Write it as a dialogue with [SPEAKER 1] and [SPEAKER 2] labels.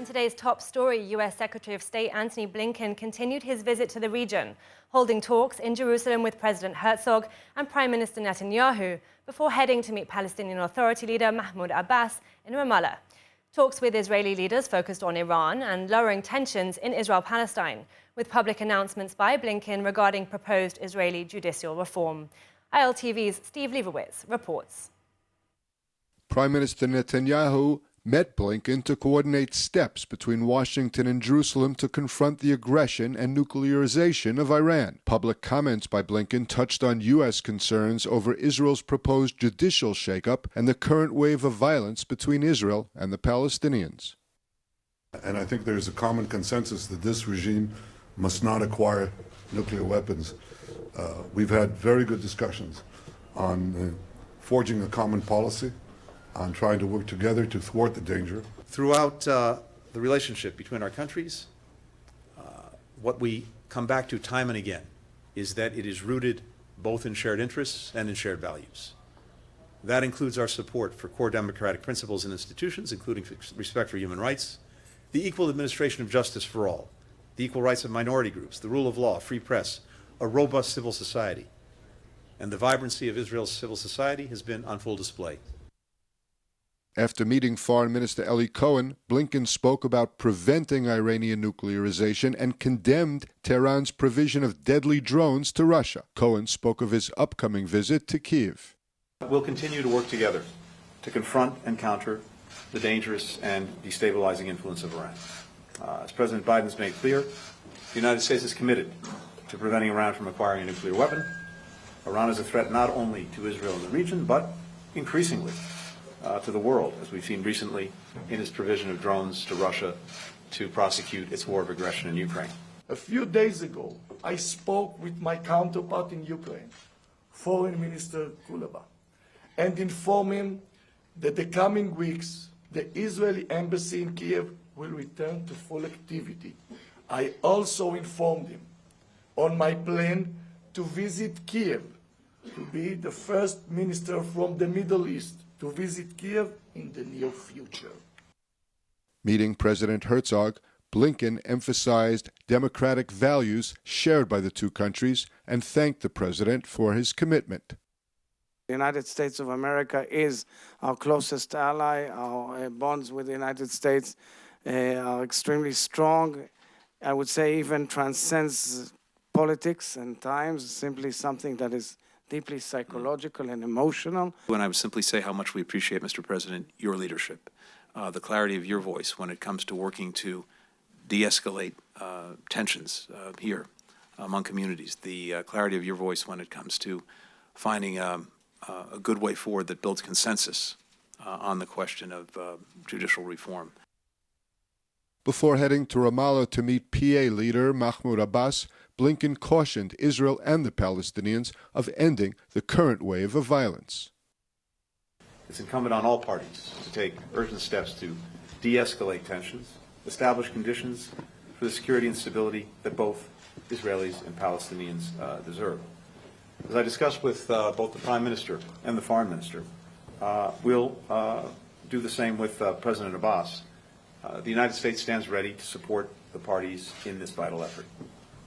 [SPEAKER 1] In today's top story, U.S. Secretary of State Antony Blinken continued his visit to the region, holding talks in Jerusalem with President Herzog and Prime Minister Netanyahu before heading to meet Palestinian Authority leader Mahmoud Abbas in Ramallah. Talks with Israeli leaders focused on Iran and lowering tensions in Israel-Palestine, with public announcements by Blinken regarding proposed Israeli judicial reform. ILTV's Steve Leibowitz reports.
[SPEAKER 2] Prime Minister Netanyahu met Blinken to coordinate steps between Washington and Jerusalem to confront the aggression and nuclearization of Iran. Public comments by Blinken touched on U.S. concerns over Israel's proposed judicial shakeup and the current wave of violence between Israel and the Palestinians.
[SPEAKER 3] And I think there's a common consensus that this regime must not acquire nuclear weapons. We've had very good discussions on forging a common policy, on trying to work together to thwart the danger.
[SPEAKER 4] Throughout the relationship between our countries, what we come back to time and again is that it is rooted both in shared interests and in shared values. That includes our support for core democratic principles and institutions, including respect for human rights, the equal administration of justice for all, the equal rights of minority groups, the rule of law, free press, a robust civil society. And the vibrancy of Israel's civil society has been on full display.
[SPEAKER 2] After meeting Foreign Minister Eli Cohen, Blinken spoke about preventing Iranian nuclearization and condemned Tehran's provision of deadly drones to Russia. Cohen spoke of his upcoming visit to Kyiv.
[SPEAKER 4] We'll continue to work together to confront and counter the dangerous and destabilizing influence of Iran. As President Biden has made clear, the United States is committed to preventing Iran from acquiring a nuclear weapon. Iran is a threat not only to Israel and the region, but increasingly to the world, as we've seen recently in its provision of drones to Russia to prosecute its war of aggression in Ukraine.
[SPEAKER 5] A few days ago, I spoke with my counterpart in Ukraine, Foreign Minister Kuleba, and informed him that the coming weeks, the Israeli embassy in Kiev will return to full activity. I also informed him on my plan to visit Kiev, to be the first minister from the Middle East to visit Kiev in the near future.
[SPEAKER 2] Meeting President Herzog, Blinken emphasized democratic values shared by the two countries and thanked the president for his commitment.
[SPEAKER 6] The United States of America is our closest ally. Our bonds with the United States are extremely strong. I would say even transcends politics and times, simply something that is deeply psychological and emotional.
[SPEAKER 4] And I would simply say how much we appreciate, Mr. President, your leadership, the clarity of your voice when it comes to working to de-escalate tensions here among communities, the clarity of your voice when it comes to finding a good way forward that builds consensus on the question of judicial reform.
[SPEAKER 2] Before heading to Ramallah to meet PA leader Mahmoud Abbas, Blinken cautioned Israel and the Palestinians of ending the current wave of violence.
[SPEAKER 4] It's incumbent on all parties to take urgent steps to de-escalate tensions, establish conditions for the security and stability that both Israelis and Palestinians deserve. As I discussed with both the Prime Minister and the Foreign Minister, we'll do the same with President Abbas. The United States stands ready to support the parties in this vital effort.